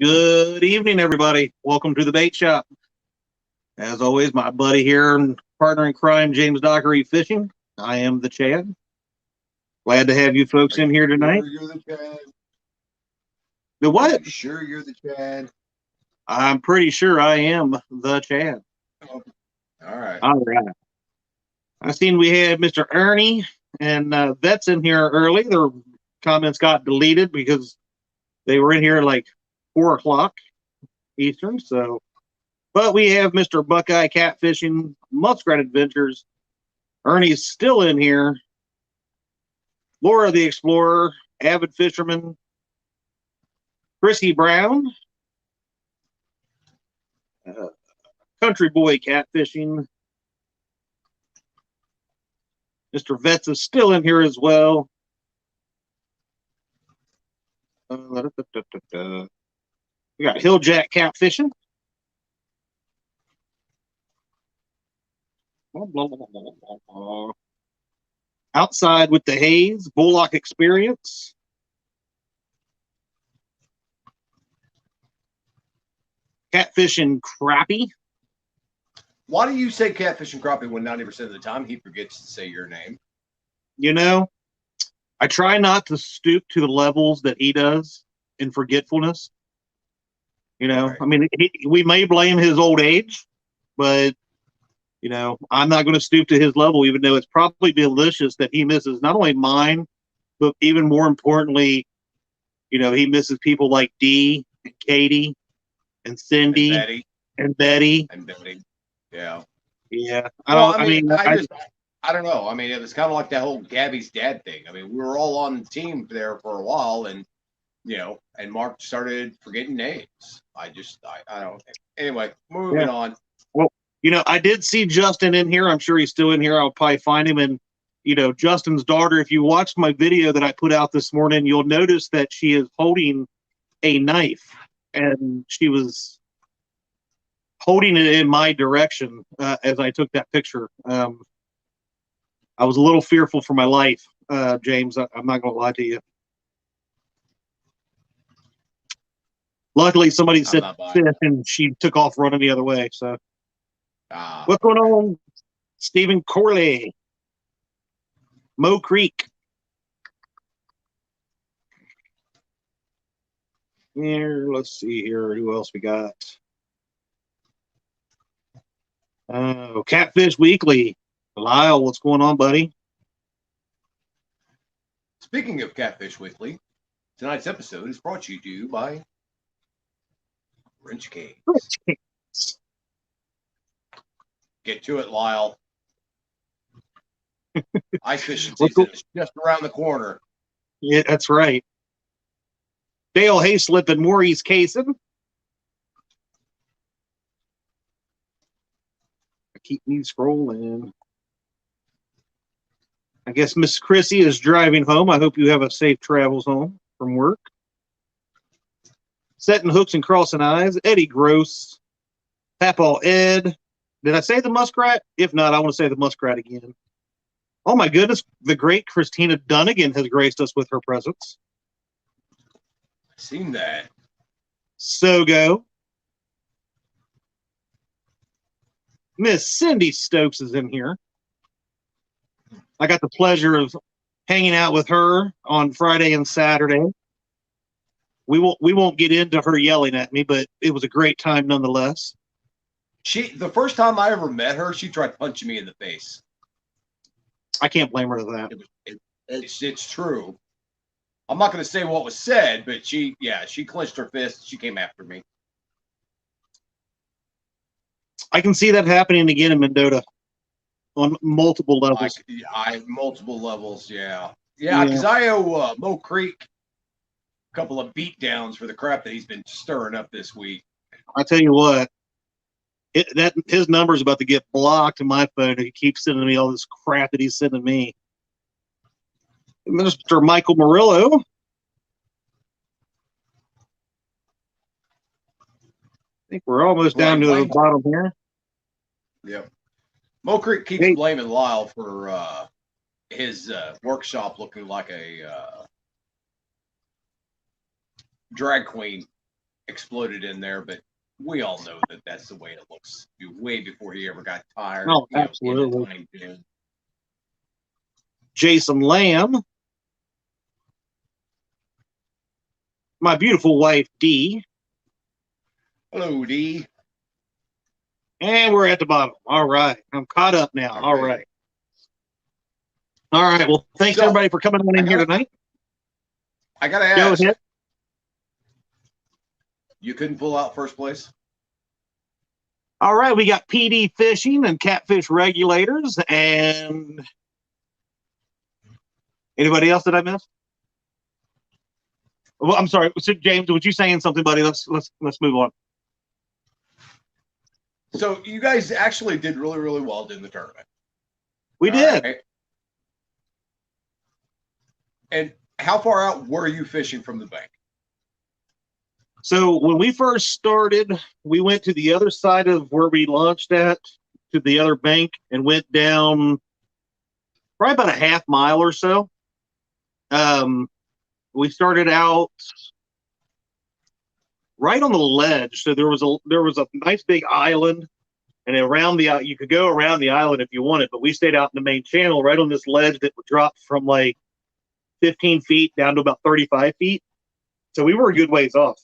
Good evening, everybody. Welcome to the bait shop. As always, my buddy here and partner in crime, James Dockery Fishing. I am the Chad. Glad to have you folks Are in you here tonight. sure you're the Chad? The Are what? you sure you're the Chad? I'm pretty sure I am the Chad. Oh, all right. All right. I seen we had Mr. Ernie and Vets in here early. Their comments got deleted because they were in here like 4 o'clock Eastern. But we have Mr. Buckeye Catfishing, Muskrat Adventures. Ernie's still in here. Laura the Explorer, Avid Fisherman, Chrissy Brown, uh, Country Boy Catfishing. Mr. Vets is still in here as well. We got Hilljack Catfishing. Outside with the Haze, Bullock Experience. Catfishing Crappie. Why do you say catfish and crappie when 90% of the time he forgets to say your name? You know, I try not to stoop to the levels that he does in forgetfulness. Right. I mean, we may blame his old age, but I'm not going to stoop to his level, even though it's probably delicious that he misses not only mine, but even more importantly, he misses people like Dee and Katie and Cindy And Betty. And Betty. Yeah. Yeah, Well, I don't know. I mean, it was kind of like that whole Gabby's dad thing. I mean, we were all on the team there for a while, and and Mark started forgetting names. I don't. Anyway, moving on. Well, I did see Justin in here. I'm sure he's still in here. I'll probably find him. And, Justin's daughter, if you watched my video that I put out this morning, you'll notice that she is holding a knife and she was holding it in my direction as I took that picture. I was a little fearful for my life, James. I'm not going to lie to you. Luckily, somebody said fish, and she took off running the other way. So, what's going on, Stephen Corley, Mo Creek? Here, let's see here. Who else we got? Catfish Weekly. Lyle, what's going on, buddy? Speaking of Catfish Weekly, tonight's episode is brought to you by Wrench Cakes. Get to it, Lyle. Ice fishing season is just around the corner. Yeah, that's right. Dale Hayslip and Maurice Kaysen. Keep me scrolling. I guess Miss Chrissy is driving home. I hope you have a safe travels home from work. Setting hooks and crossing eyes. Eddie Gross. Papaw Ed. Did I say the muskrat? If not, I want to say the muskrat again. Oh my goodness, the great Christina Dunnigan has graced us with her presence. Seen that. Sogo. Miss Cindy Stokes is in here. I got the pleasure of hanging out with her on Friday and Saturday. We won't get into her yelling at me, but it was a great time nonetheless. The first time I ever met her, she tried punching me in the face. I can't blame her for that. It's true. I'm not going to say what was said, but she clenched her fist. She came after me. I can see that happening again in Mendota on multiple levels. Multiple levels, yeah. Yeah, because I owe Mo Creek a couple of beatdowns for the crap that he's been stirring up this week. I tell you what, his number's about to get blocked in my phone. He keeps sending me all this crap that he's sending me. Mr. Michael Murillo. I think we're almost down to the bottom here. Yep. Mo Creek keeps blaming Lyle for his workshop looking like a drag queen. exploded in there, but we all know that that's the way it looks. Way before he ever got tired, Oh, in the absolutely. time zone. Jason Lamb, my beautiful wife Dee, Hello, D. and we're at the bottom. All right, I'm caught up now. All right. All right. Well, thanks So, everybody for coming on in here tonight. I gotta Go ask. ahead. You couldn't pull out first place? All right, we got PD Fishing and Catfish Regulators, and anybody else that I missed? Well, I'm sorry, so James. Was you saying something, buddy? Let's move on. So you guys actually did really, really well in the tournament. We did. Right? And how far out were you fishing from the bank? So when we first started, we went to the other side of where we launched at, to the other bank, and went down probably about a half mile or so. We started out right on the ledge. So there was a nice big island, and around the you could go around the island if you wanted, but we stayed out in the main channel right on this ledge that would drop from like 15 feet down to about 35 feet. So we were a good ways off.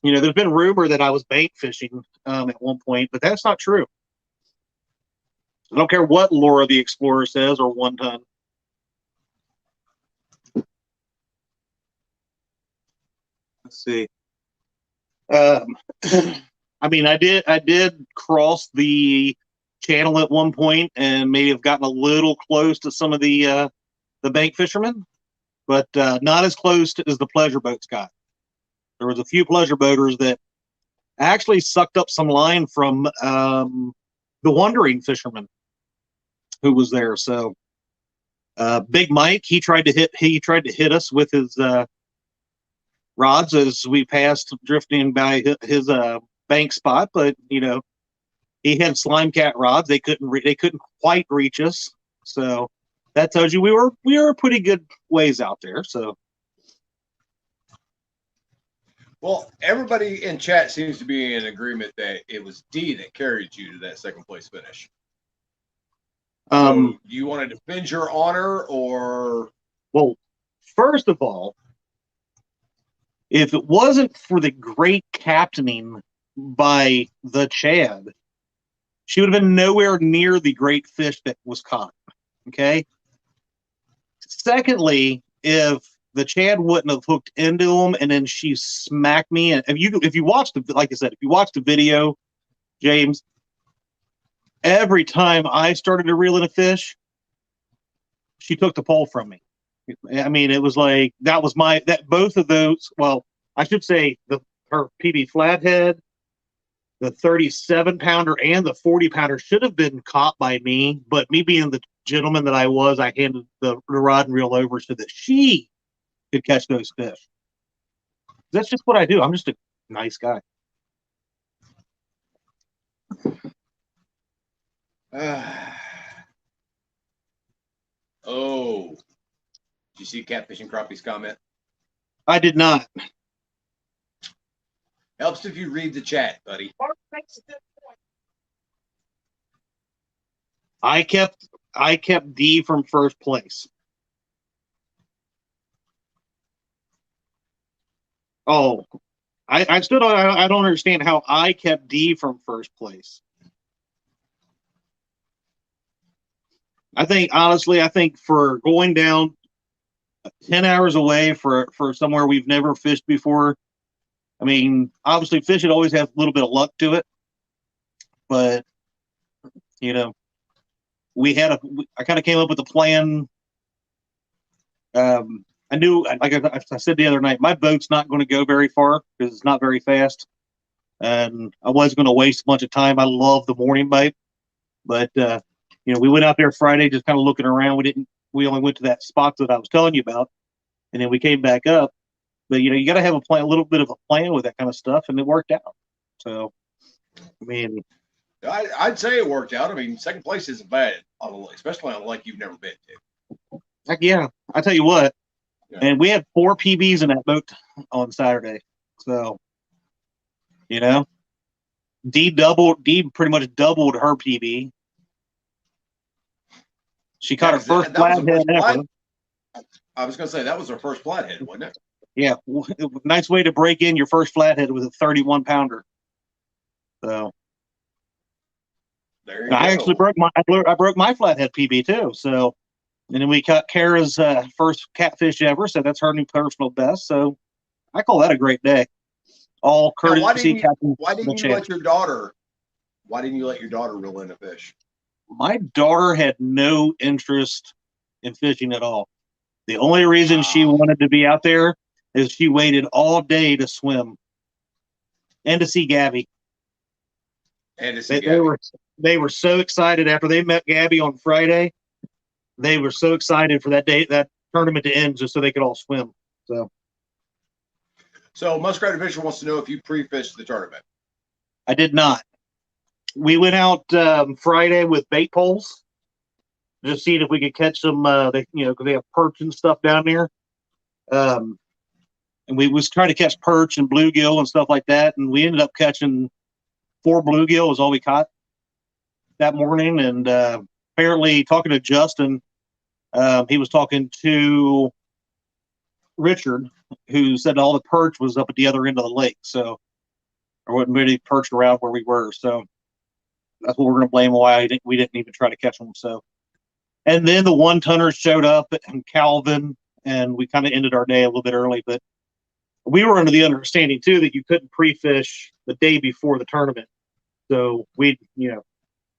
You know, there's been rumor that I was bank fishing at one point, but that's not true. I don't care what Laura the Explorer says or One Ton. Let's see. I mean, I did cross the channel at one point and may have gotten a little close to some of the bank fishermen, but not as close as the pleasure boats got. There was a few pleasure boaters that actually sucked up some line from the wandering fisherman who was there. So Big Mike, he tried to hit us with his rods as we passed drifting by his bank spot, but you know, he had slime cat rods. They couldn't quite reach us. So that tells you we were a pretty good ways out there. So well, everybody in chat seems to be in agreement that it was D that carried you to that second place finish. So you want to defend your honor, or? Well, first of all, if it wasn't for the great captaining by the Chad, she would have been nowhere near the great fish that was caught. Okay. Secondly, if the Chad wouldn't have hooked into him and then she smacked me, and if you watch like I said, if you watch the video, James, every time I started to reel in a fish, she took the pole from me. I mean, it was like both of those. Well, I should say her PB flathead, the 37-pounder and the 40-pounder should have been caught by me, but me being the gentleman that I was, I handed the rod and reel over so that she could catch those fish. That's just what I do. I'm just a nice guy. Oh, did you see Catfishing Crappie's comment? I did not. Helps if you read the chat, buddy. I kept D from first place. Oh, I still I don't understand how I kept D from first place. I think honestly, for going down 10 hours away for somewhere we've never fished before. I mean, obviously fishing always has a little bit of luck to it, but you know, I kind of came up with a plan. I knew, like I said the other night, my boat's not going to go very far because it's not very fast, and I wasn't going to waste a bunch of time. I love the morning bite, but you know, we went out there Friday just kind of looking around. We only went to that spot that I was telling you about, and then we came back up. But you know, you got to have a little bit of a plan with that kind of stuff, and it worked out. So, I mean, I'd say it worked out. I mean, second place isn't bad, especially on a lake you've never been to. heck yeah, I tell you what. Yeah. And we had 4 PBs in that boat on Saturday. So You know, D pretty much doubled her PB. She Yeah, caught her 'cause first that was her flathead first ever. I was gonna say that was her first flathead, wasn't it? Yeah, nice way to break in your first flathead with a 31 pounder. So There and you I actually go. broke my flathead PB too. So and then we caught Kara's first catfish ever. So that's her new personal best. So I call that a great day. All Now, courtesy Captain why didn't you Champ. let your daughter why didn't you let your daughter reel in a fish? My daughter had no interest in fishing at all. The only reason she Ah, wanted to be out there is she waited all day to swim and to see Gabby. and to see They, they Gabby. were they were so excited after they met Gabby on Friday. They were so excited for that day, that tournament to end, just so they could all swim. So So Muskrat Fisher wants to know if you pre-fished the tournament. I did not. We went out Friday with bait poles, just seeing if we could catch some. Because they have perch and stuff down there. Um, and we was trying to catch perch and bluegill and stuff like that, and we ended up catching 4 bluegill was all we caught that morning. And apparently, talking to Justin, he was talking to Richard, who said all the perch was up at the other end of the lake. So there wasn't really perch around where we were. So that's what we're going to blame why we didn't even try to catch them. So, and then the 1-tonners showed up in Calvin, and we kind of ended our day a little bit early. But we were under the understanding too that you couldn't pre-fish the day before the tournament, so we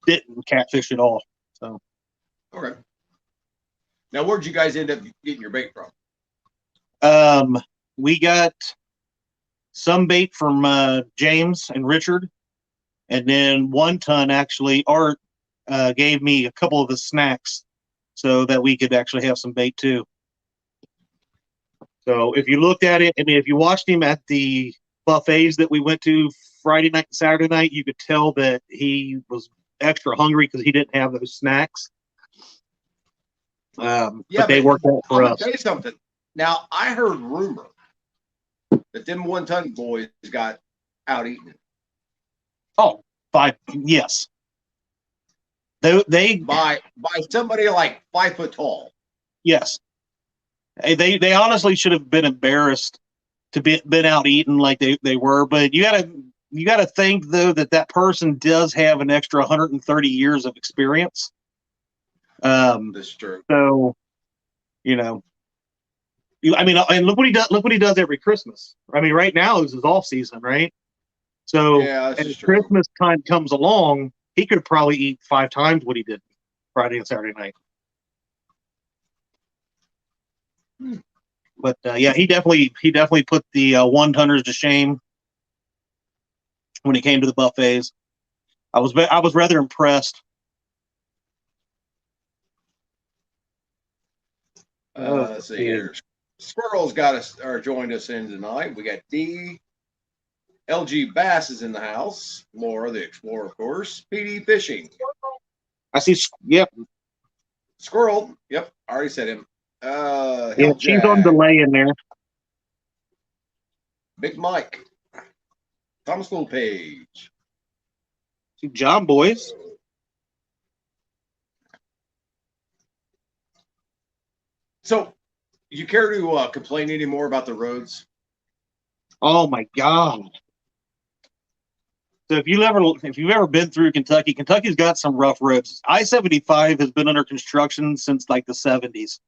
didn't catfish at all. So Okay. Now, where'd you guys end up getting your bait from? we got some bait from James and Richard, and then 1-ton actually Art gave me a couple of the snacks so that we could actually have some bait too. So if you looked at it, and if you watched him at the buffets that we went to Friday night and Saturday night, you could tell that he was extra hungry because he didn't have those snacks. Yeah, but they but worked out I'm for gonna us. tell you something. Now, I heard rumor that them 1-ton boys got out eaten Oh, yes. They by somebody like 5 foot tall. yes. They honestly should have been embarrassed to been out eating like they were. But you gotta think though that person does have an extra 130 years of experience. That's true. So I mean, and look what he does. Look what he does every Christmas. I mean, right now this is off season, right? So, Yeah, this as is true. Christmas time comes along, he could probably eat 5 times what he did Friday and Saturday night. But yeah, he definitely put the 1-tonners to shame when it came to the buffets. I was rather impressed. Let's see here. Squirrel's got us or joined us in tonight. We got D. LG Bass is in the house. Laura, the Explorer, of course. PD Fishing. I see. Yep. Squirrel. Yep, I already said him. Yeah, Hill she's on Jack. delay in there. Big Mike. Thomas Little Page. See John Boys. So, you care to complain any more about the roads? Oh my God. So if you've ever been through Kentucky, Kentucky's got some rough roads. I-75 has been under construction since like the 70s,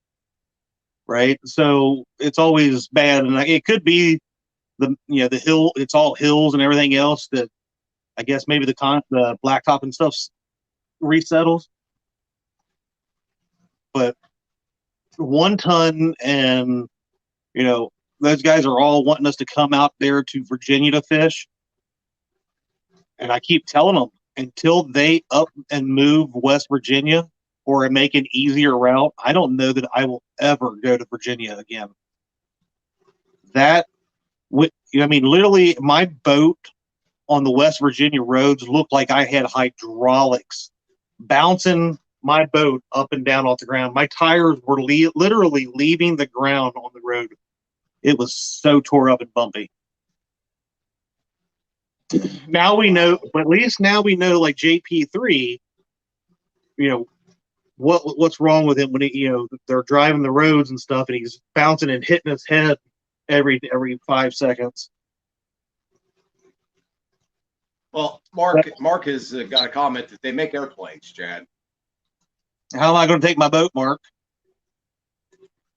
right? So it's always bad, and it could be the hill. It's all hills and everything else that I guess maybe the blacktop and stuff resettles. But 1-ton and those guys are all wanting us to come out there to Virginia to fish. And I keep telling them until they up and move West Virginia or make an easier route, I don't know that I will ever go to Virginia again. Literally, my boat on the West Virginia roads looked like I had hydraulics bouncing my boat up and down off the ground. My tires were literally leaving the ground on the road. It was so tore up and bumpy. Now we know, but at least now we know, like JP3, you know, what's wrong with him when they're driving the roads and stuff, and he's bouncing and hitting his head every 5 seconds. Well, Mark has got a comment that they make airplanes, Chad. How am I going to take my boat, Mark?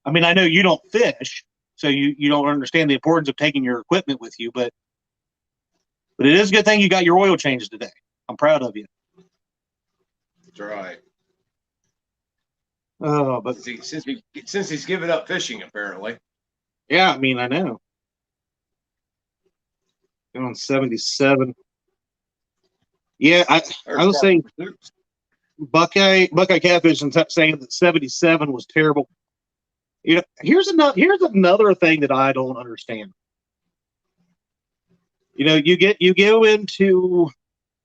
I mean, I know you don't fish, so you don't understand the importance of taking your equipment with you, but it is a good thing you got your oil changed today. I'm proud of you. That's right. Oh, but since he's given up fishing, apparently. Yeah, I mean, I know. On 77. Yeah, I was saying Buckeye Catfish and saying that 77 was terrible. Here's another thing that I don't understand. You go into,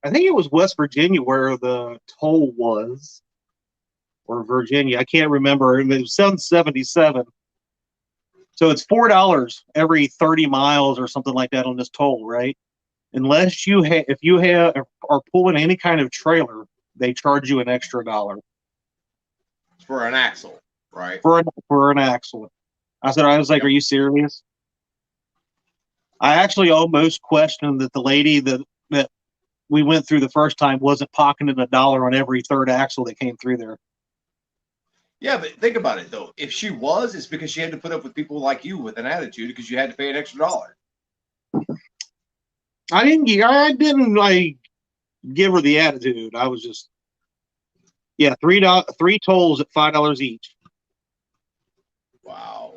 I think it was West Virginia where the toll was, or Virginia. I can't remember. It was 777. So it's $4 every 30 miles or something like that on this toll, right? Unless if you are pulling any kind of trailer, they charge you an extra $1 for an axle, right? For an axle. I was like, Are you serious? I actually almost questioned that the lady that we went through the first time wasn't pocketing $1 on every third axle that came through there. Yeah, but think about it though. If she was, it's because she had to put up with people like you with an attitude because you had to pay an extra $1. I didn't like give her the attitude. I was just, three tolls at $5 each. Wow.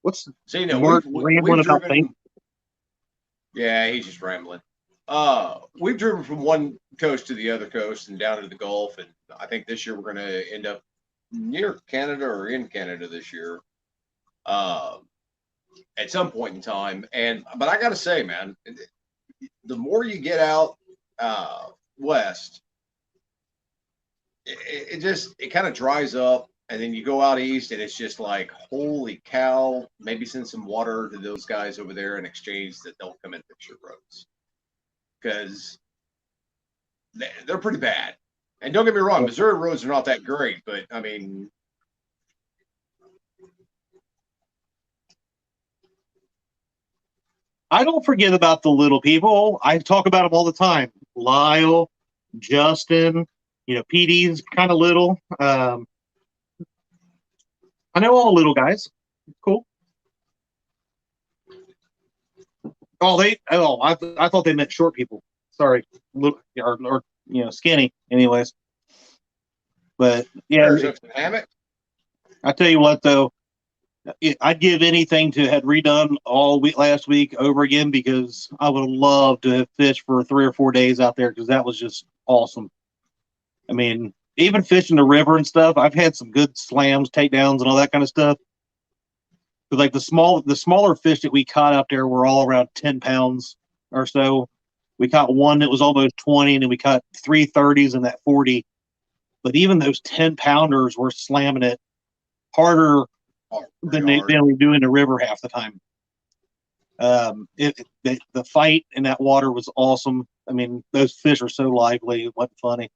What's Mark rambling about things? Yeah, he's just rambling. We've driven from one coast to the other coast and down to the Gulf, and I think this year we're going to end up near Canada or in Canada this year. At some point in time, but I got to say, man, the more you get out west, it kind of dries up, and then you go out east, and it's just like, holy cow! Maybe send some water to those guys over there in exchange that don't come and fix your roads, because they're pretty bad. And don't get me wrong, Missouri roads are not that great, but I mean, I don't forget about the little people. I talk about them all the time. Lyle, Justin, PD's kind of little. I know all the little guys. Cool. I thought they meant short people. Sorry, little or skinny. Anyways, but yeah, I tell you what though, I'd give anything to had redone all week last week over again, because I would have loved to have fished for 3 or 4 days out there, because that was just awesome. I mean, even fishing the river and stuff, I've had some good slams, takedowns, and all that kind of stuff. But like the smaller fish that we caught out there were all around 10 pounds or so. We caught one that was almost 20, and then we caught 3 30s and that 40. But even those 10-pounders were slamming it harder than we do in the river half the time. The fight in that water was awesome. I mean, those fish are so lively. It wasn't funny.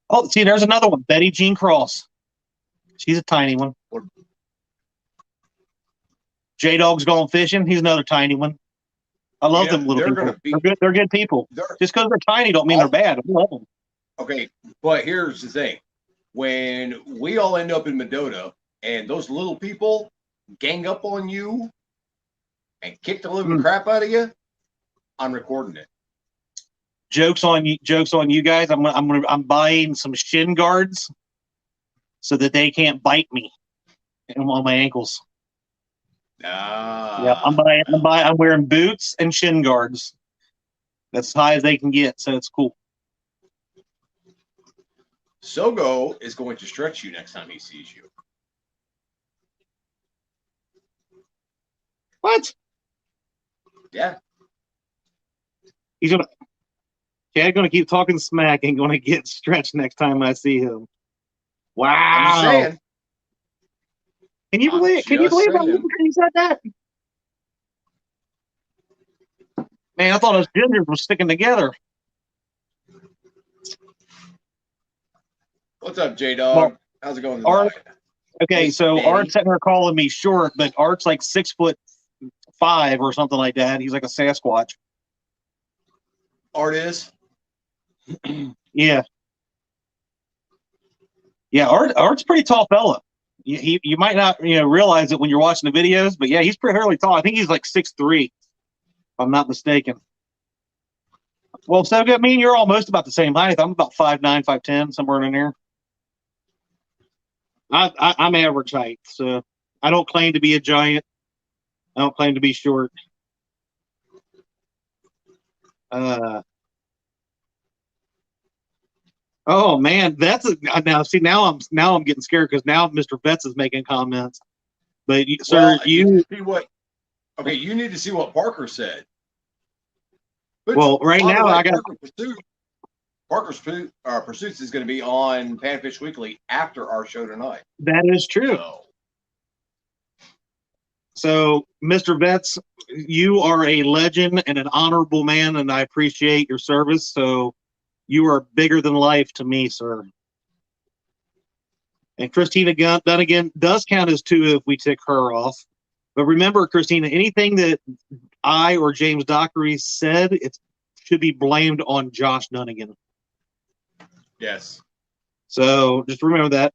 Oh, see, there's another one. Betty Jean Cross. She's a tiny one. J-Dog's going fishing. He's another tiny one. I love them little people. They're good people. Just because they're tiny don't mean they're bad. I love them. Okay, but here's the thing. When we all end up in Mendota and those little people gang up on you and kick the living crap out of you, I'm recording it. Jokes on you guys. I'm buying some shin guards so that they can't bite me on my ankles. Yeah, I'm wearing boots and shin guards. That's as high as they can get, so it's cool. Sogo is going to stretch you next time he sees you. What? Yeah. Chad's gonna keep talking smack and gonna get stretched next time I see him. Wow. I'm just saying. Can you believe he said that? Man, I thought those gingers were sticking together. What's up, J Well, Dog? How's it going Art. tonight? Okay, Hey, so Danny. Art's sitting there calling me short, but Art's like 6'5" or something like that. He's like a Sasquatch. Art is. Yeah, yeah. Art's a pretty tall fella. You might not realize it when you're watching the videos, but yeah, he's pretty fairly tall. I think he's like 6'3", if I'm not mistaken. Well, so good. Me and you're almost about the same height. I'm about 5'9", 5'10", somewhere in there. I'm average height, so I don't claim to be a giant. I don't claim to be short. Uh, oh man, that's now. See, now I'm getting scared because now Mr. Betts is making comments. But sir, Well, did you see what? Okay, you need to see what Parker said. Which, well, right by the now way, I got Parker's Pursuits is going to be on Panfish Weekly after our show tonight. that is true. So, Mr. Betts, you are a legend and an honorable man, and I appreciate your service. So, you are bigger than life to me, sir. And Christina Dunnigan does count as two if we tick her off. But remember, Christina, anything that I or James Dockery said, it should be blamed on Josh Dunnigan. Yes. So just remember that.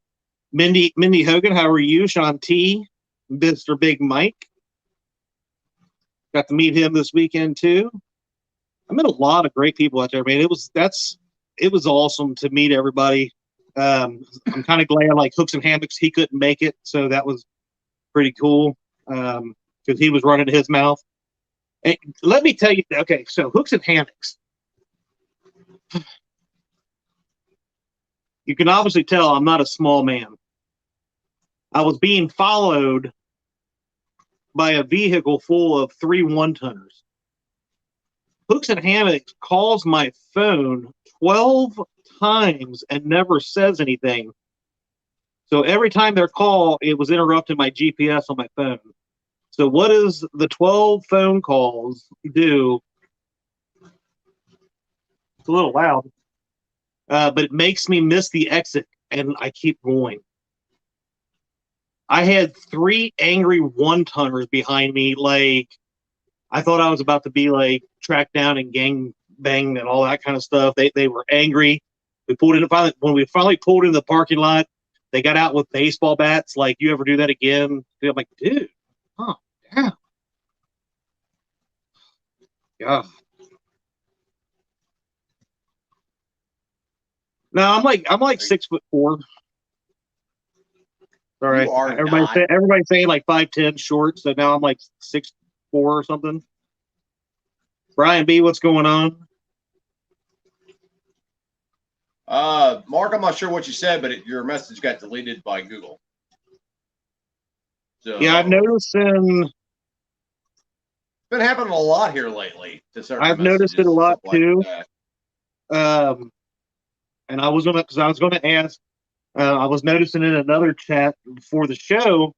Mindy Hogan, how are you? Sean T, Mr. Big Mike. Got to meet him this weekend too. I met a lot of great people out there, man. It was awesome to meet everybody. I'm kind of glad like Hooks and Hammocks, he couldn't make it, so that was pretty cool because he was running his mouth. And let me tell you, okay, so Hooks and Hammocks. You can obviously tell I'm not a small man. I was being followed by a vehicle full of 3 one-tonners. Hooks and Hammocks calls my phone 12 times and never says anything. So every time their call, it was interrupting my GPS on my phone. So what does the 12 phone calls do? It's a little loud, but it makes me miss the exit, and I keep going. I had 3 angry one-tonners behind me. Like, I thought I was about to be, like, tracked down and gang banged and all that kind of stuff. They were angry. When we finally pulled in the parking lot, they got out with baseball bats. Like, you ever do that again? I'm like, dude, oh, yeah. Yeah. No, I'm like 6'4". All right. You are not. Everybody's saying like 5'10" short, so now I'm like 6'4" or something. Brian B, what's going on? Mark, I'm not sure what you said, but your message got deleted by Google. So Yeah, I've noticed been happening a lot here lately. I've noticed it a lot too. And I was gonna ask. I was noticing in another chat before the show,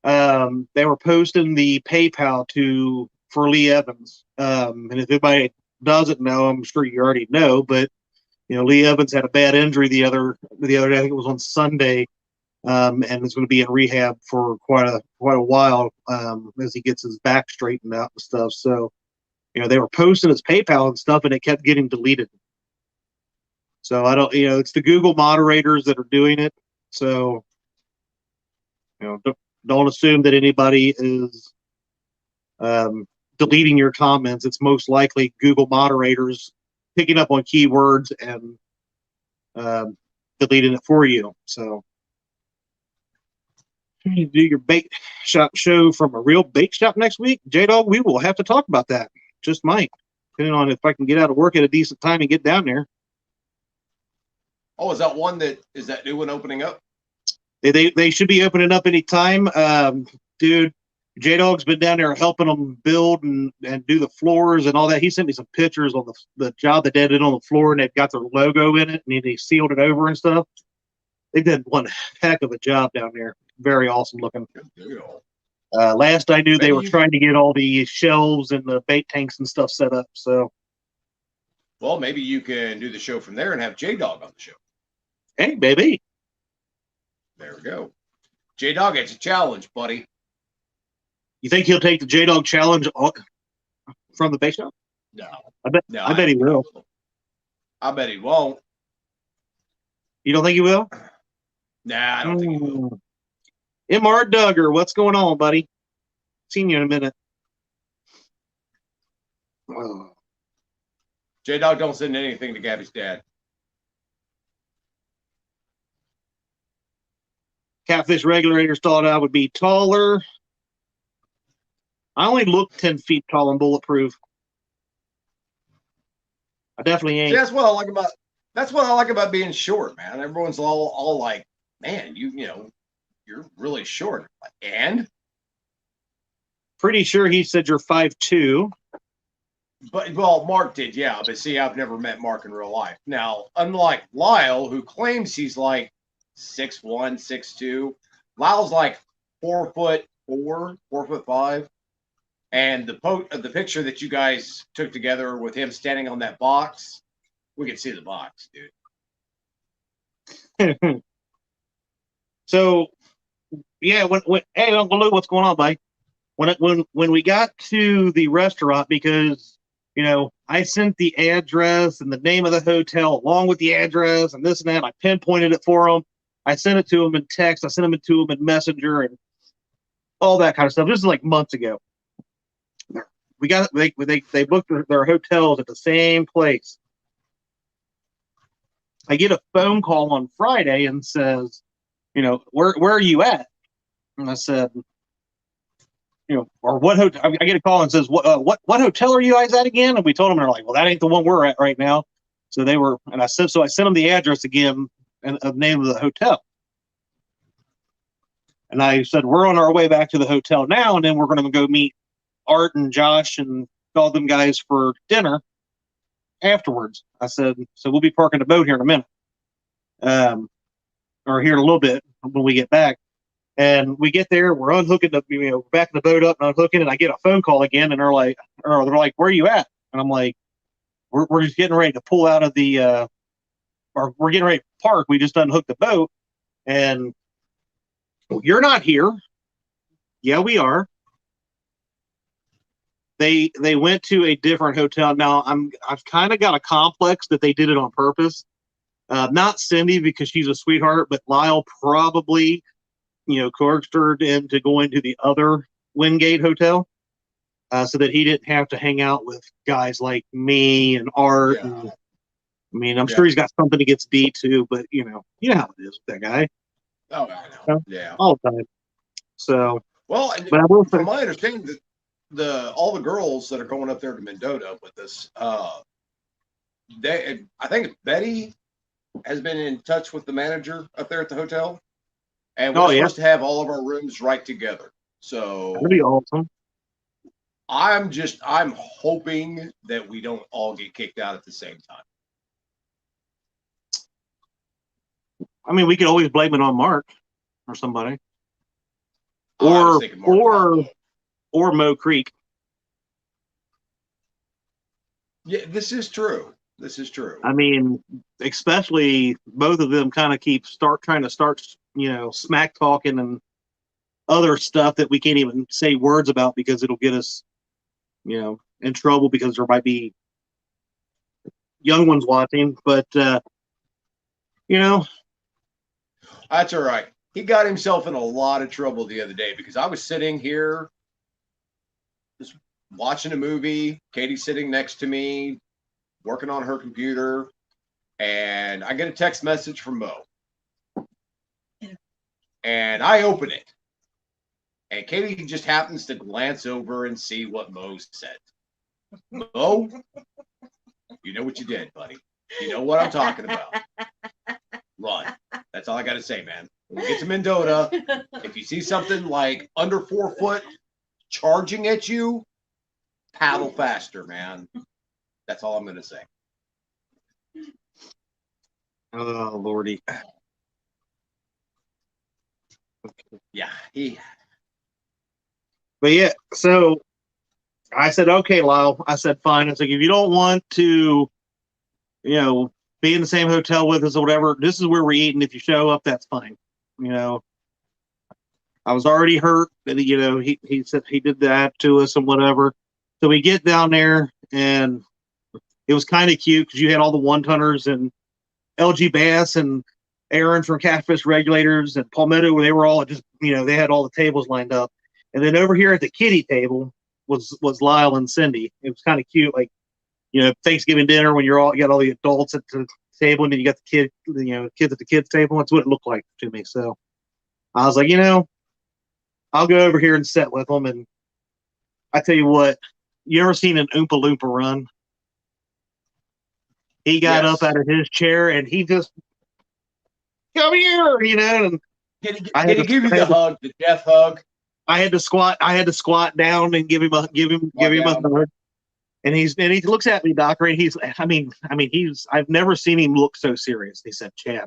they were posting the PayPal for Lee Evans. And if anybody doesn't know, I'm sure you already know, but Lee Evans had a bad injury the other day. I think it was on Sunday, and is going to be in rehab for quite a while as he gets his back straightened out and stuff. So, they were posting his PayPal and stuff, and it kept getting deleted. So I don't, it's the Google moderators that are doing it. So, don't assume that anybody is deleting your comments. It's most likely Google moderators picking up on keywords and deleting it for you. So, you do your bake shop show from a real bake shop next week, J-Dog, we will have to talk about that. Just might, depending on if I can get out of work at a decent time and get down there. Oh, is that new one opening up? They should be opening up anytime. Dude, J-Dog's been down there helping them build and do the floors and all that. He sent me some pictures on the job that they did on the floor, and they've got their logo in it, and they sealed it over and stuff. They did one heck of a job down there. Very awesome looking. Good deal. Last I knew, they Maybe were trying to get all the shelves and the bait tanks and stuff set up. So, well, maybe you can do the show from there and have J Dog on the show. hey, baby, There we go. J Dog, it's a challenge, buddy. you think he'll take the J Dog challenge from the bait shop? No, I bet. no, I bet he will. I bet he won't. You don't think he will? Nah, I don't think he will. Mr. Duggar, what's going on, buddy? Seen you in a minute. Oh. J Dog, don't send anything to Gabby's dad. Catfish regulators thought I would be taller. I only look 10 feet tall and bulletproof. I definitely See, ain't. that's what I like about being short, man. Everyone's all like, man, you're really short. Like, and Pretty sure he said you're 5'2". but well, Mark did, yeah. But see, I've never met Mark in real life. Now, unlike Lyle, who claims he's like 6'1", 6'2", Lyle's like 4'4", 4'5". And the picture that you guys took together with him standing on that box, we can see the box, dude. So, yeah, hey, Uncle Lou, what's going on, buddy? When we got to the restaurant, because I sent the address and the name of the hotel along with the address and this and that. I pinpointed it for them. I sent it to them in text. I sent it to them in Messenger and all that kind of stuff. This is like months ago. They booked their hotels at the same place. I get a phone call on Friday and says, where are you at? And I said, or what hotel? I get a call and says, what hotel are you guys at again? And we told them, they're like, well, that ain't the one we're at right now. So they were, and I said, so I sent them the address again and the name of the hotel. And I said, we're on our way back to the hotel now, and then we're going to go meet Art and Josh and all them guys for dinner afterwards. I said, so we'll be parking the boat here in a minute, or here in a little bit when we get back. And we get there, we're unhooking backing the boat up and unhooking, and I get a phone call again, and they're like, where are you at? And I'm like, we're just getting ready to pull out of the, or we're getting ready to park. We just unhooked the boat, and you're not here. Yeah, we are. They went to a different hotel. Now I've kind of got a complex that they did it on purpose. Not Cindy, because she's a sweetheart, but Lyle probably coerced her into going to the other Wingate hotel, so that he didn't have to hang out with guys like me and Art. Yeah. And, I mean, I'm sure he's got something against D too, but you know how it is with that guy. Oh, I know. Yeah. All the time. So, well, but I will say, from my understanding, all the girls that are going up there to Mendota with us, I think Betty has been in touch with the manager up there at the hotel, and we're supposed to have all of our rooms right together. So that'd be awesome. I'm hoping that we don't all get kicked out at the same time. I mean, we could always blame it on Mark or somebody, or Mo Creek. Yeah, this is true. I mean, especially both of them kind of trying to start smack talking and other stuff that we can't even say words about because it'll get us in trouble, because there might be young ones watching. But that's all right. He got himself in a lot of trouble the other day because I was sitting here just watching a movie, Katie sitting next to me, working on her computer, and I get a text message from Mo. And I open it. And Katie just happens to glance over and see what Mo said. Mo, you know what you did, buddy. You know what I'm talking about. Run. That's all I got to say, man. When we get to Mendota, if you see something like under 4 foot charging at you, paddle faster, man. That's all I'm going to say. Oh, Lordy. Okay. Yeah, But yeah, so I said, okay, Lyle. I said, fine. I said, if you don't want to, you know, be in the same hotel with us or whatever, this is where we're eating. If you show up, that's fine. You know, I was already hurt. And, you know, he said he did that to us and whatever. So we get down there and it was kind of cute because you had all the one tonners and LG Bass and Aaron from Catfish Regulators and Palmetto, where they were all just, you know, they had all the tables lined up. And then over here at the kiddie table was Lyle and Cindy. It was kind of cute, like, you know, Thanksgiving dinner when you got all the adults at the table and then you got the kids at the kids table. That's what it looked like to me. So I was like, you know, I'll go over here and sit with them. And I tell you what, you ever seen an Oompa Loompa run? He got up Yes. out of his chair and he just come here, you know. And Did he give you the hug, the death hug? I had to squat. I had to squat down and give Squat him a down. hug. And he looks at me, Dockery, and he's I've never seen him look so serious. He said, Chad.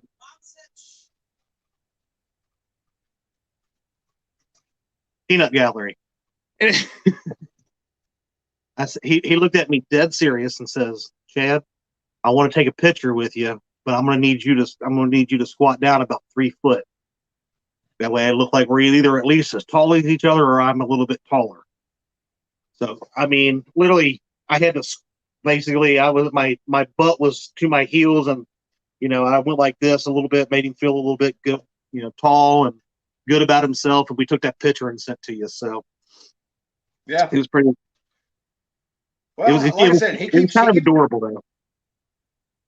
Peanut gallery. He looked at me dead serious and says, Chad, I want to take a picture with you, but I'm gonna need you to squat down about 3 foot. That way I look like we're either at least as tall as each other or I'm a little bit taller. So I mean, literally I had to basically I was my butt was to my heels and you know, I went like this a little bit, made him feel a little bit good, you know, tall and good about himself. And we took that picture and sent to you. So Yeah. it was pretty. It was Well, like I said, it was kind of adorable though.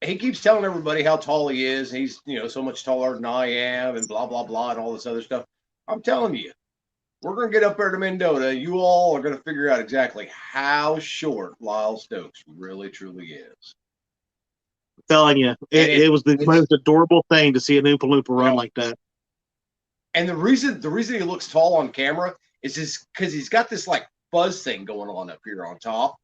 he keeps telling everybody how tall he is. He's, so much taller than I am, and blah blah blah, and all this other stuff. I'm telling you, we're gonna get up there to Mendota. You all are gonna figure out exactly how short Lyle Stokes really truly is. I'm telling you, And it was the most adorable thing to see an Oompa Loompa run like that. And the reason he looks tall on camera is just because he's got this like buzz thing going on up here on top,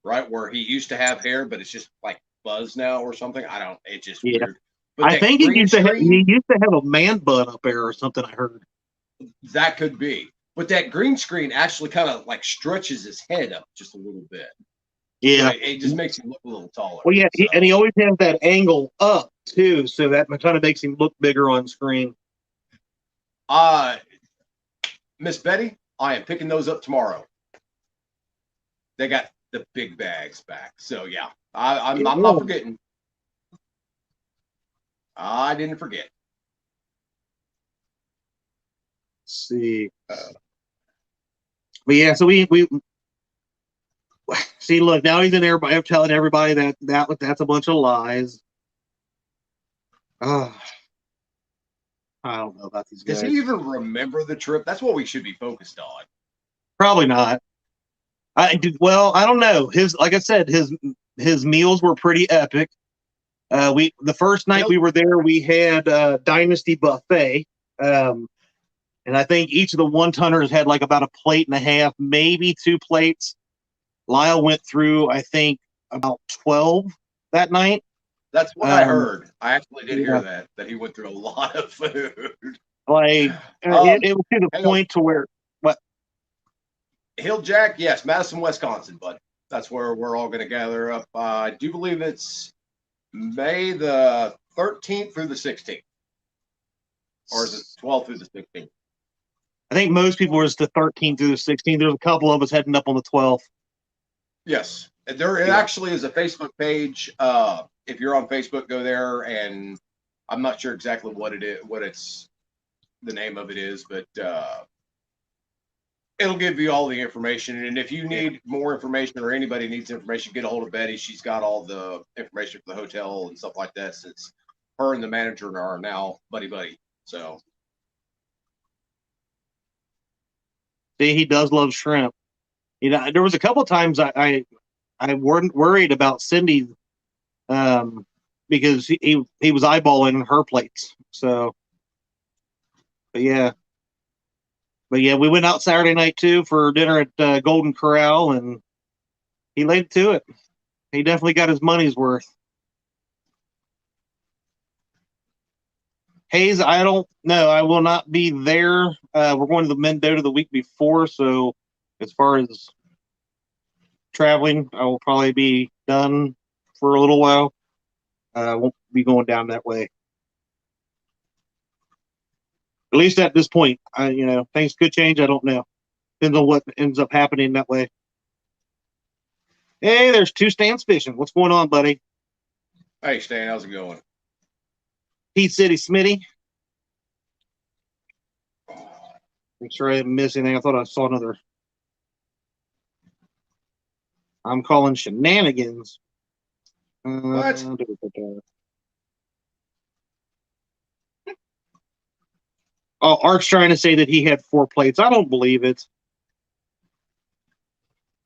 right? Where he used to have hair, but it's just like buzz now or something. I don't. It's just Yeah, weird. But I that think green screen, he used to have a man bun up there or something. I heard. that could be. But that green screen actually kind of like stretches his head up just a little bit. So Yeah, it just makes him look a little taller. well, yeah, So, and he always has that angle up too, so that kind of makes him look bigger on screen. Miss Betty, I am picking those up tomorrow. They got the big bags back. So yeah, I'm not forgetting. I didn't forget. Let's see. But yeah, so we see. Look, now he's in everybody. I'm telling everybody that's a bunch of lies. I don't know about these Does guys. he even remember the trip? That's what we should be focused on. Probably not. I did well. I don't know. Like I said, his meals were pretty epic. The first night we were there, we had Dynasty buffet. And I think each of the one tonners had like about a plate and a half, maybe 2 plates. Lyle went through, I think, about 12 that night. That's what I heard. I actually did hear that he went through a lot of food. Like it was to the point to where what Hill Jack, yes, Madison, Wisconsin, but that's where we're all going to gather up. I do believe it's May the 13th through the 16th, or is it 12th through the 16th? I think most people was the 13th through the 16th. There's a couple of us heading up on the 12th. Yes, there actually is a Facebook page. If you're on Facebook, go there, and I'm not sure exactly what it is, what it's the name of it is, but it'll give you all the information. And if you need more information or anybody needs information, get a hold of Betty. She's got all the information for the hotel and stuff like that, since her and the manager are now buddy. So See, he does love shrimp. You know, there was a couple times I weren't worried about Cindy because he was eyeballing her plates. So, but yeah, we went out Saturday night too for dinner at Golden Corral, and he laid to it. He definitely got his money's worth. Hayes, I don't know. I will not be there. We're going to the Mendota the week before, so as far as traveling, I will probably be done for a little while. I won't be going down that way. At least at this point, things could change. I don't know. Depends on what ends up happening that way. Hey, there's two Stans fishing. What's going on, buddy? Hey, Stan, how's it going? Pete City Smitty. Make sure I didn't miss anything. I thought I saw another. I'm calling shenanigans. What? Oh, Art's trying to say that he had 4 plates. I don't believe it.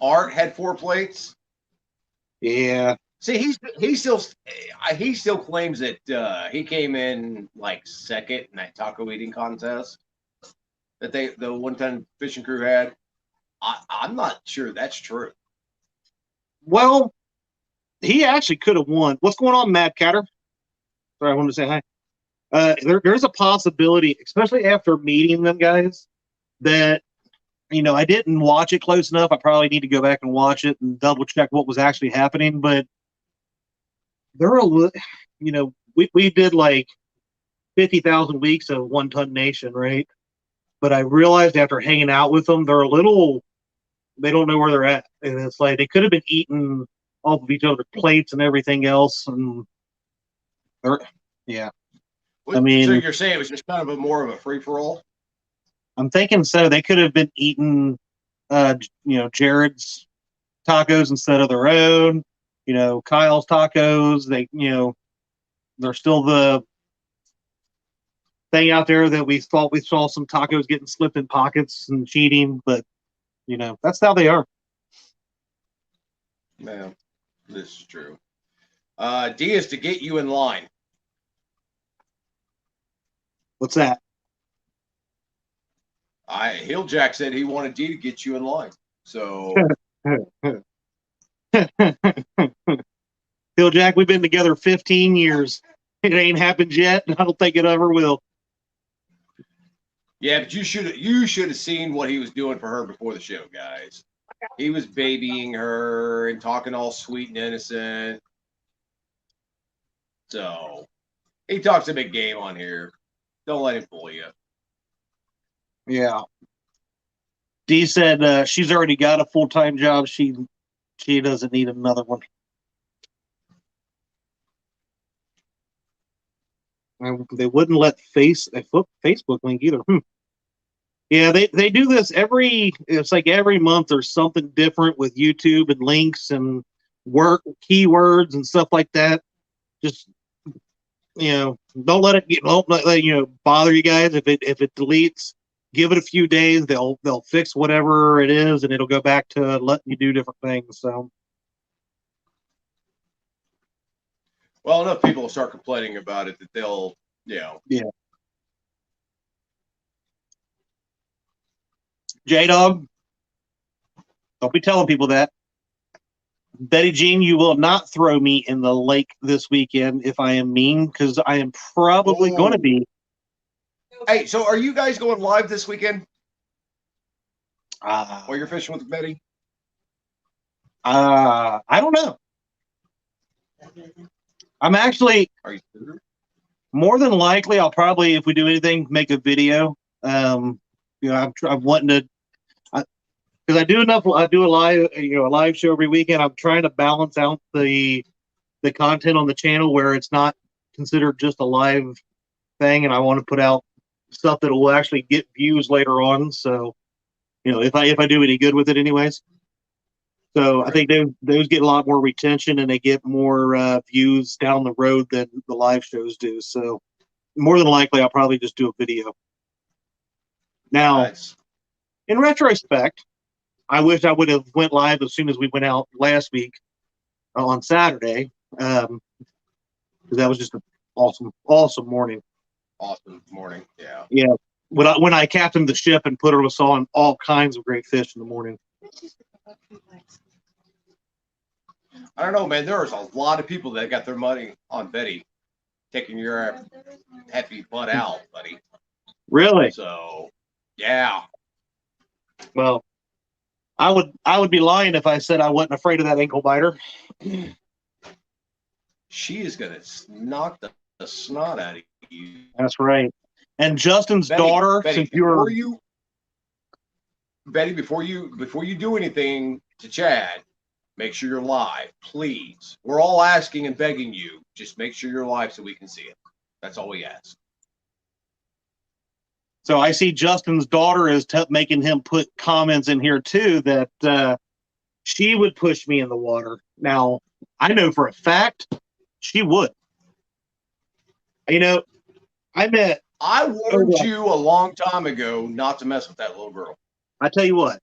Art had 4 plates. Yeah. See, he still claims that he came in like second in that taco eating contest that the 1-ton fishing crew had. I'm not sure that's true. Well, he actually could have won. What's going on, Mad Catter? Sorry, I wanted to say hi. There's a possibility, especially after meeting them guys, that I didn't watch it close enough. I probably need to go back and watch it and double check what was actually happening. But they're we did like 50,000 weeks of 1-ton nation, right? But I realized after hanging out with them, they don't know where they're at, and it's like they could have been eating off of each other's plates and everything else, and yeah. So you're saying it was just kind of more of a free for all? I'm thinking so. They could have been eating, Jared's tacos instead of their own. Kyle's tacos. They're still the thing out there that we thought we saw some tacos getting slipped in pockets and cheating, but that's how they are. Yeah, this is true. D is to get you in line. What's that? Jack said he wanted D to get you in line. So Jack, we've been together 15 years. It ain't happened yet, and I don't think it ever will. Yeah, but you should have seen what he was doing for her before the show, guys. He was babying her and talking all sweet and innocent. So he talks a big game on here. Don't let him fool you. Yeah. Dee said she's already got a full-time job. She doesn't need another one. They wouldn't let Facebook link either. Yeah, they do this it's like every month there's something different with YouTube and links and keywords and stuff like that. Just don't let it bother you guys. If it deletes, give it a few days. They'll fix whatever it is and it'll go back to letting you do different things. So well, enough people will start complaining about it that they'll yeah. J-Dog, don't be telling people that. Betty Jean, you will not throw me in the lake this weekend if I am mean, because I am probably going to be. Hey, so are you guys going live this weekend? While you're fishing with Betty? I don't know. I'm actually. Are you sure? More than likely, I'll probably, if we do anything, make a video. I'm wanting to. Because I do a live show every weekend. I'm trying to balance out the content on the channel where it's not considered just a live thing, and I want to put out stuff that will actually get views later on. So, if I do any good with it, anyways. So right. I think those get a lot more retention and they get more views down the road than the live shows do. So, more than likely, I'll probably just do a video. Now, nice. In retrospect, I wish I would have went live as soon as we went out last week on Saturday, because that was just an awesome morning. Awesome morning, yeah. Yeah, when I captained the ship and put her on all kinds of great fish in the morning. I don't know, man. There's a lot of people that got their money on Betty taking your hefty butt out, buddy. Really? So, yeah. Well, I would be lying if I said I wasn't afraid of that ankle biter. She is gonna knock the snot out of you. That's right. And Justin's Betty, daughter, Betty, since you're Before you do anything to Chad, make sure you're live, please. We're all asking and begging you. Just make sure you're live so we can see it. That's all we ask. so I see Justin's daughter is making him put comments in here too that she would push me in the water. Now I know for a fact she would. You know, I met. I warned you a long time ago not to mess with that little girl. I tell you what,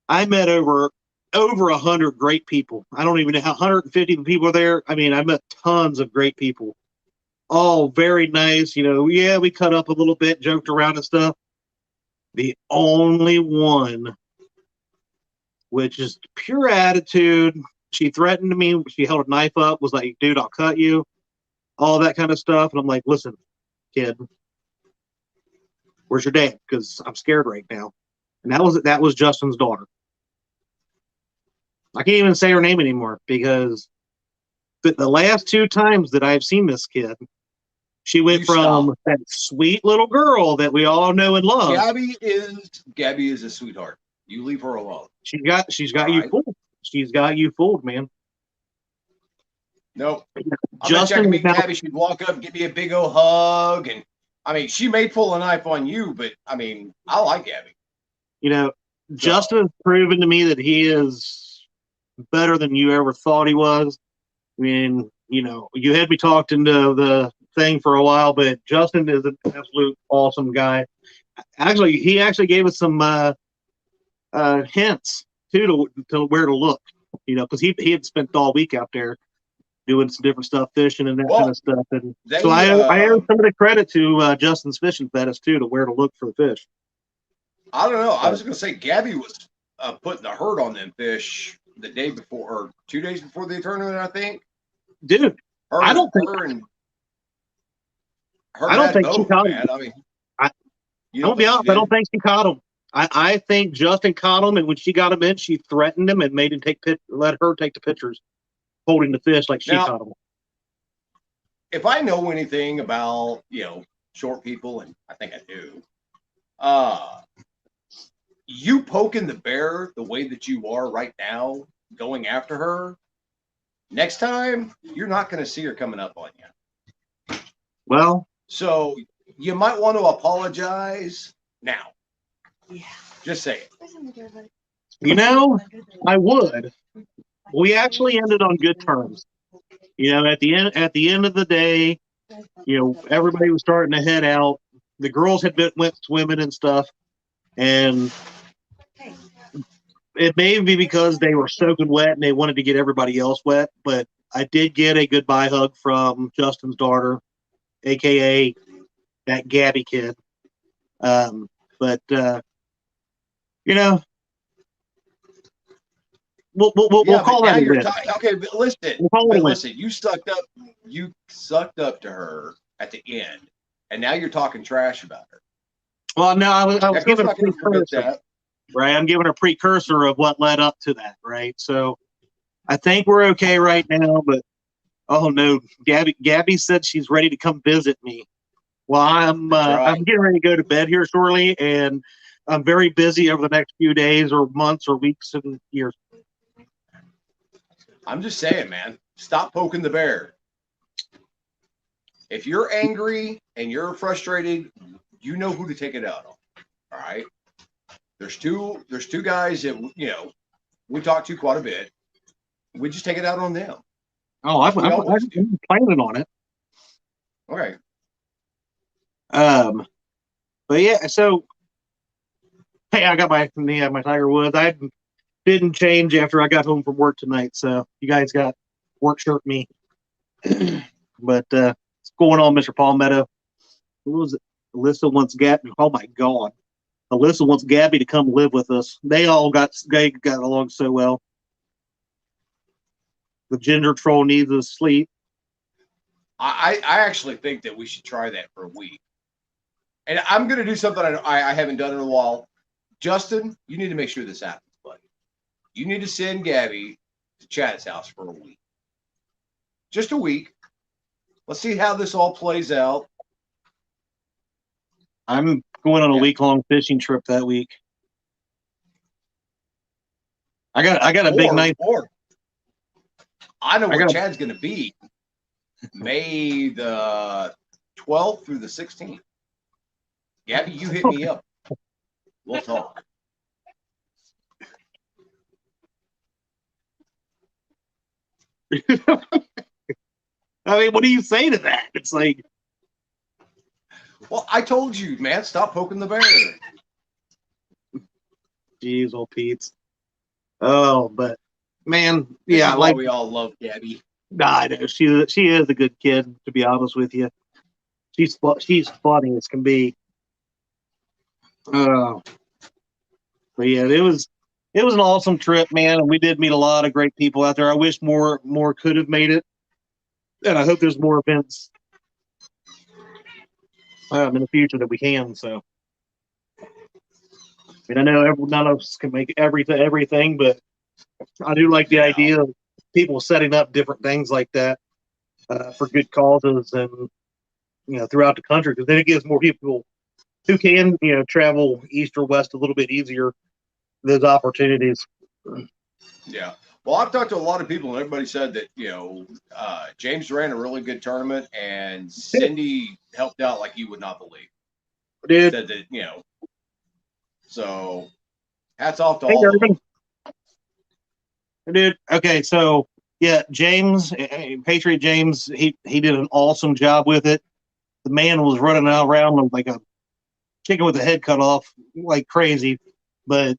I met over 100 great people. I don't even know how 150 people there. I mean, I met tons of great people. All very nice. You know, yeah, we cut up a little bit, joked around and stuff. The only one, which is pure attitude, she threatened me. She held a knife up, was like, dude, I'll cut you, all that kind of stuff. And I'm like, listen, kid, where's your dad? Because I'm scared right now. And that was Justin's daughter. I can't even say her name anymore because the last 2 times that I've seen this kid, she went from that sweet little girl that we all know and love. Gabby is a sweetheart. You leave her alone. She's got you fooled. She's got you fooled, man. Nope. I bet you I can meet Gabby. She'd walk up, give me a big old hug, and I mean, she may pull a knife on you, but I mean, I like Gabby. You know, Justin has proven to me that he is better than you ever thought he was. I mean, you know, you had me talked into the thing for a while, but Justin is an absolute awesome guy. Actually, he actually gave us some hints too to where to look. You know, because he had spent all week out there doing some different stuff, fishing and that kind of stuff. And so I owe some of the credit to Justin's fishing fetish too, to where to look for the fish. I don't know. I was going to say Gabby was putting the hurt on them fish the day before or 2 days before the tournament, I think. Dude, I don't think she caught him. I mean, I'll be honest, I don't think she caught him. I think Justin caught him, and when she got him in, she threatened him and made him let her take the pictures, holding the fish like she caught him. If I know anything about, you know, short people, and I think I do, you poking the bear the way that you are right now, going after her, next time you're not going to see her coming up on you. Well, so you might want to apologize now. Yeah. Just say it. You know, I would. We actually ended on good terms. You know, at the end of the day, you know, everybody was starting to head out. The girls went swimming and stuff, and it may be because they were soaking wet and they wanted to get everybody else wet. But I did get a goodbye hug from Justin's daughter, aka that Gabby kid. But you know, we'll call that a win. Okay, but listen, you sucked up to her at the end, and now you're talking trash about her. Well, no, I was giving a precursor, right? I'm giving a precursor of what led up to that, right? So I think we're okay right now, but oh no, Gabby said she's ready to come visit me. Well, I'm getting ready to go to bed here shortly, and I'm very busy over the next few days or months or weeks and years. I'm just saying, man, stop poking the bear. If you're angry and you're frustrated, you know who to take it out on. All right. There's two guys that, you know, we talk to quite a bit. We just take it out on them. Oh, I'm planning on it. Okay. But yeah, so hey, I got my Tiger Woods. I didn't change after I got home from work tonight, so you guys got work shirt me. But what's going on, Mr. Palmetto? Who was it? Alyssa wants Gabby. Oh my God, Alyssa wants Gabby to come live with us. They got along so well. The ginger troll needs to sleep. I actually think that we should try that for a week. And I'm going to do something I haven't done in a while. Justin, you need to make sure this happens, buddy. You need to send Gabby to Chad's house for a week. Just a week. Let's see how this all plays out. I'm going on a Yeah. week-long fishing trip that week. I got a big night. Or I know I where got Chad's going to be May the 12th through the 16th. Gabby, you hit me up. We'll talk. I mean, what do you say to that? It's like, Well, I told you, man, stop poking the bear. geez, old Pete's. Oh, but man, This yeah, is why like, we all love Gabby. nah, I know she is a good kid. To be honest with you, she's funny as can be. Uh, but yeah, it was an awesome trip, man, and we did meet a lot of great people out there. I wish more could have made it, and I hope there's more events in the future that we can. So, I mean, I know none of us can make everything, but I do like the idea of people setting up different things like that for good causes and throughout the country, because then it gives more people who can travel east or west a little bit easier those opportunities. Yeah. Well, I've talked to a lot of people, and everybody said that James ran a really good tournament, and Cindy helped out like you would not believe. Dude, Said that so hats off to hey, all of them. dude. Okay, so yeah, James, Patriot James, he did an awesome job with it. The man was running around like a chicken with the head cut off, like crazy, but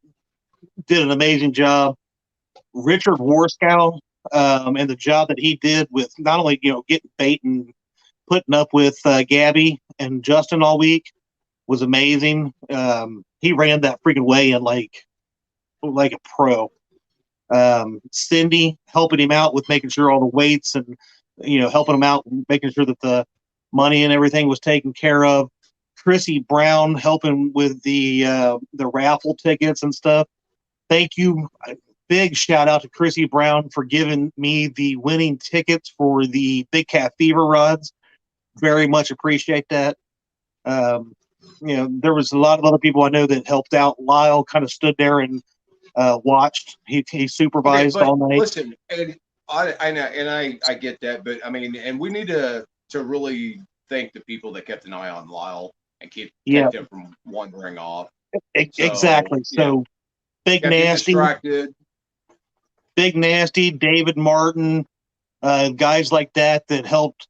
did an amazing job. Richard Warskow, and the job that he did with not only getting bait and putting up with Gabby and Justin all week was amazing. He ran that freaking way in like a pro. Cindy helping him out with making sure all the weights and helping him out, making sure that the money and everything was taken care of. Chrissy Brown helping with the raffle tickets and stuff. Thank you. Big shout out to Chrissy Brown for giving me the winning tickets for the Big Cat Fever rods. Very much appreciate that. There was a lot of other people I know that helped out. Lyle kind of stood there and watched. He supervised all night. Listen, and I know, and I get that, but I mean, and we need to really thank the people that kept an eye on Lyle and kept him from wandering off. Exactly. So Big Nasty, David Martin, guys like that helped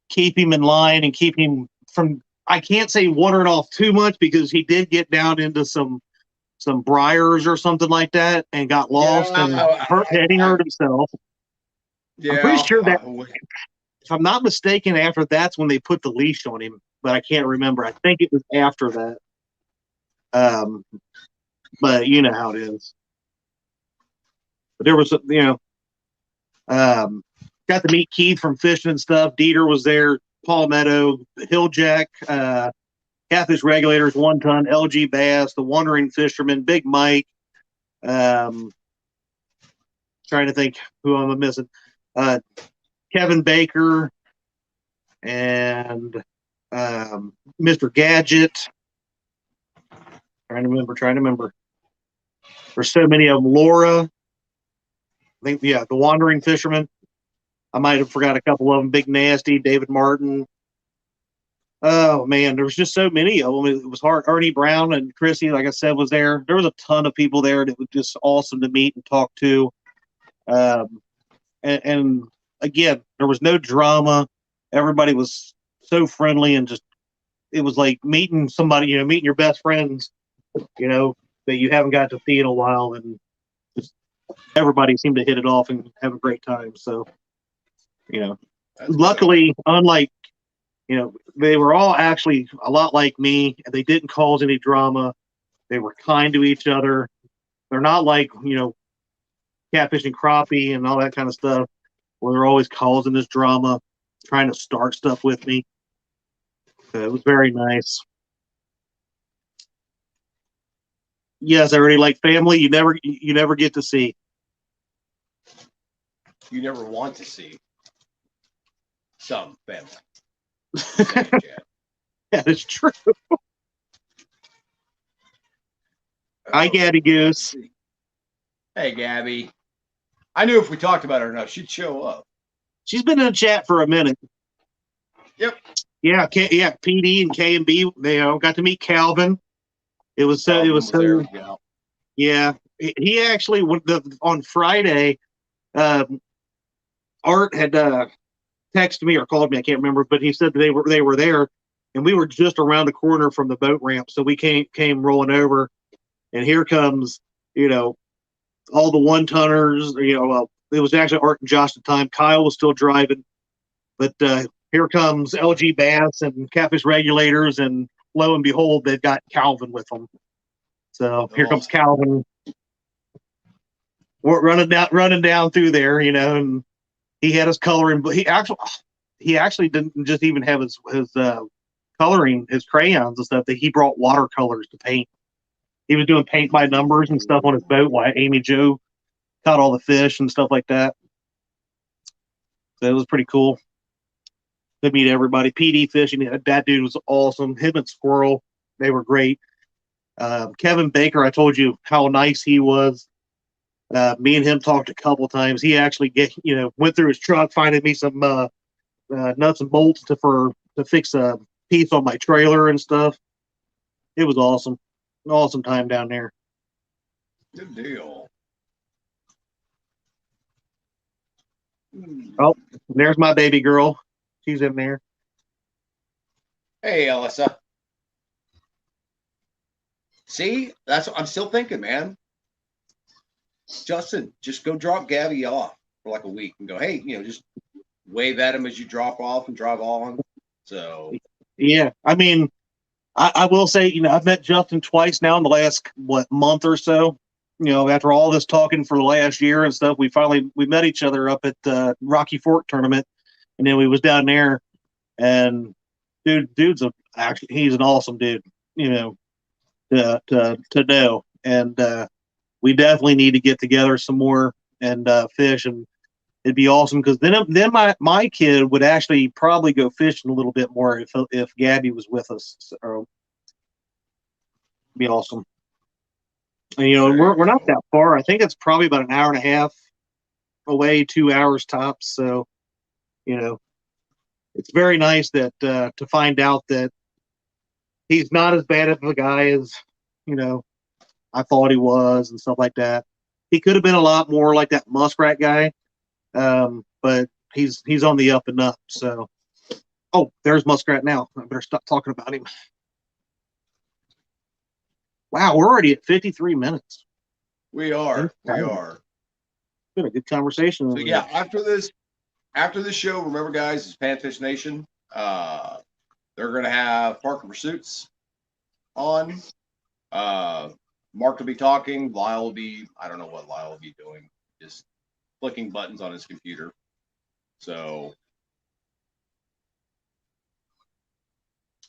keep him in line and keep him from. I can't say wandering off too much because he did get down into some briars or something like that and got lost and hurt himself. Yeah, I'm pretty sure that, if I'm not mistaken, after that's when they put the leash on him, but I can't remember. I think it was after that. But you know how it is. But there was, got to meet Keith from fishing and stuff. Dieter was there. Paul Meadow, Hilljack, Catfish Regulators, 1 Ton, LG Bass, the Wandering Fisherman, Big Mike. Trying to think who I'm missing. Kevin Baker and Mr. Gadget. Trying to remember. There's so many of them. Laura. I think, the Wandering Fisherman. I might have forgot a couple of them. Big Nasty, David Martin. Oh, man, there was just so many of them. It was hard. Ernie Brown and Chrissy, like I said, was there. There was a ton of people there that was just awesome to meet and talk to. And again, there was no drama. Everybody was so friendly and just, it was like meeting somebody, meeting your best friends, that you haven't got to see in a while. And just everybody seemed to hit it off and have a great time. So, luckily, unlike, they were all actually a lot like me. They didn't cause any drama. They were kind to each other. They're not like, catfish and crappie and all that kind of stuff, where they're always causing this drama, trying to start stuff with me. It was very nice. Yes, I already like family. You never get to see. You never want to see some family. Just saying, Chad. That is true. Hi, Oh, Gabby Goose. hey, Gabby. I knew if we talked about her enough, she'd show up. She's been in the chat for a minute. Yep. Yeah, yeah. PD and K and B. They got to meet Calvin. It was so. It Calvin was was there. so. Yeah. He actually on Friday. Um, Art had texted me or called me. I can't remember, but he said they were there, and we were just around the corner from the boat ramp. So we came rolling over, and here comes all the one tonners. It was actually Art and Josh at the time. Kyle was still driving, but here comes LG Bass and Catfish Regulators, and lo and behold, they've got Calvin with them. So here comes Calvin. We're running down through there, and he had his coloring, but he actually didn't just even have his coloring, his crayons and stuff. That he brought watercolors to paint. He was doing paint by numbers and stuff on his boat while Amy Jo caught all the fish and stuff like that. So it was pretty cool to meet everybody. PD fishing, that dude was awesome. Him and Squirrel, they were great. Kevin Baker, I told you how nice he was. Me and him talked a couple times. He actually went through his truck, finding me some nuts and bolts to fix a piece on my trailer and stuff. It was awesome. Awesome time down there. Good deal. Oh, there's my baby girl. She's in there. Hey, Alyssa. See, that's what I'm still thinking, man. Justin, just go drop Gabby off for like a week and go, hey, just wave at him as you drop off and drive on. So, yeah, I mean, I will say, I've met Justin twice now in the last month or so. After all this talking for the last year and stuff, we met each other up at the Rocky Fork tournament, and then we was down there, and dude's actually he's an awesome dude, to know, and we definitely need to get together some more and fish, and it'd be awesome because then my kid would actually probably go fishing a little bit more if Gabby was with us. So it'd be awesome. And, we're not that far. I think it's probably about an hour and a half away, 2 hours tops. So, it's very nice that to find out that he's not as bad of a guy as I thought he was and stuff like that. He could have been a lot more like that muskrat guy, but he's on the up and up. So, oh, there's muskrat now. I better stop talking about him. Wow, we're already at 53 minutes. we are. It's been a good conversation. So yeah, after this show, remember guys, it's Panfish Nation. They're gonna have Parker Pursuits on. Mark will be talking. Lyle will be, I don't know what Lyle will be doing, just clicking buttons on his computer. So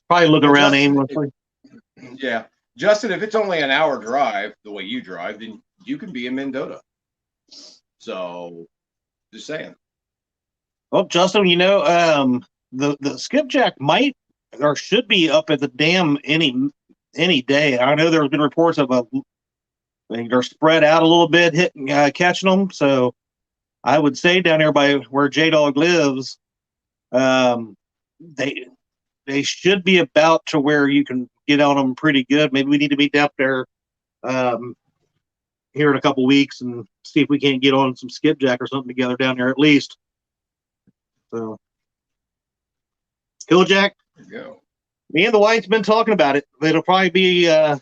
probably looking around Justin, aimlessly. Yeah. Justin, if it's only an hour drive the way you drive, then you can be in Mendota. So just saying. Well, Justin, the skipjack might or should be up at the dam any day. I know there's been reports of they're spread out a little bit, hitting catching them. So I would say down there by where J Dog lives, they should be about to where you can get on them pretty good. Maybe we need to meet up there here in a couple weeks and see if we can't get on some skipjack or something together down there at least. So, Killjack. There you go. Me and the wife's been talking about it. It'll probably be a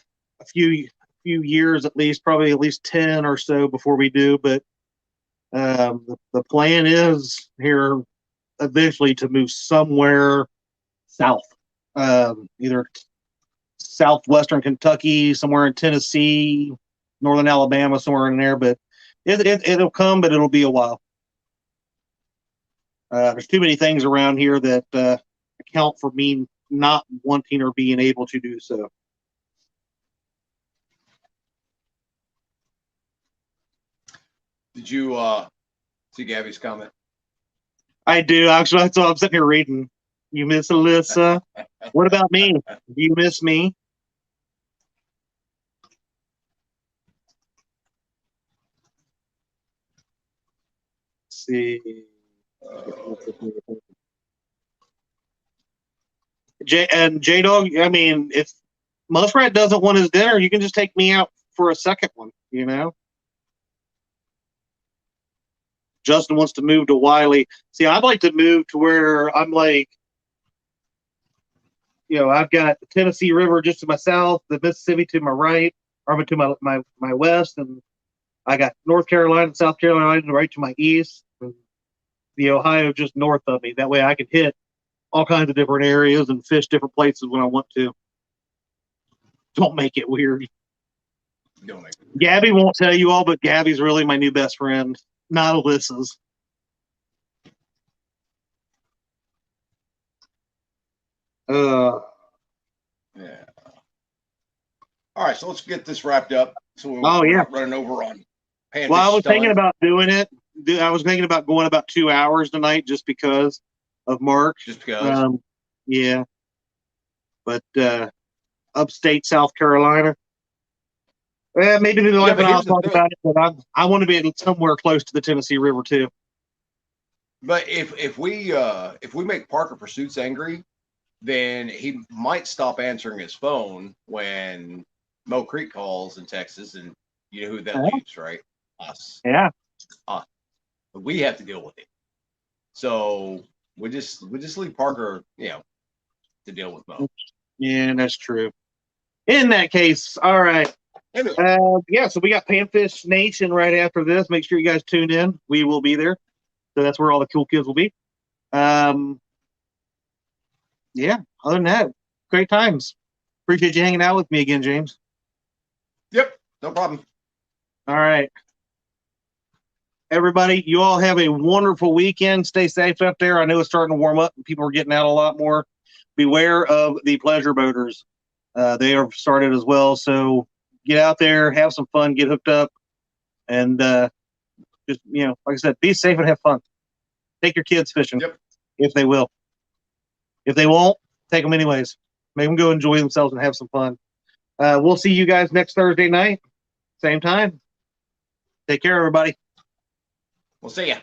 few years at least, probably at least 10 or so before we do. But the plan is here eventually to move somewhere south, either southwestern Kentucky, somewhere in Tennessee, northern Alabama, somewhere in there. But it'll come, but it'll be a while. There's too many things around here that account for me not wanting or being able to do so. Did you see Gabby's comment? I do. Actually, that's what I'm sitting here reading. You miss Alyssa. What about me? Do you miss me? Let's see. J Dog, I mean, if Muskrat doesn't want his dinner, you can just take me out for a second one, you know? Justin wants to move to Wiley. See, I'd like to move to where I'm like, I've got the Tennessee River just to my south, the Mississippi to my right, or to my west, and I got North Carolina and South Carolina right to my east, and the Ohio just north of me. That way I can hit all kinds of different areas and fish different places when I want to. Don't make it weird. Don't make it. Gabby won't tell you all, but Gabby's really my new best friend, not Alyssa's. Yeah. All right, so let's get this wrapped up. So we're not running over on Panfish. Well, I was thinking about doing it. I was thinking about going about 2 hours tonight just because of Mark. Just because? Yeah. But upstate South Carolina. Well, maybe the wife and I'll talk about it, but I want to be somewhere close to the Tennessee River too. But if we make Parker Pursuits angry, then he might stop answering his phone when Mo Creek calls in Texas, and you know who that leaves, right? Us. Yeah. We have to deal with it. So we just leave Parker, to deal with Mo. Yeah, that's true. In that case, all right. So we got Panfish Nation right after this. Make sure you guys tune in. We will be there. So that's where all the cool kids will be. Yeah, other than that, great times. Appreciate you hanging out with me again, James. Yep, no problem. All right. Everybody, you all have a wonderful weekend. Stay safe out there. I know it's starting to warm up and people are getting out a lot more. Beware of the pleasure boaters. They are started as well. So get out there, have some fun, get hooked up, and just, like I said, be safe and have fun. Take your kids fishing if they will. If they won't, take them anyways. Make them go enjoy themselves and have some fun. We'll see you guys next Thursday night, same time. Take care, everybody. We'll see ya.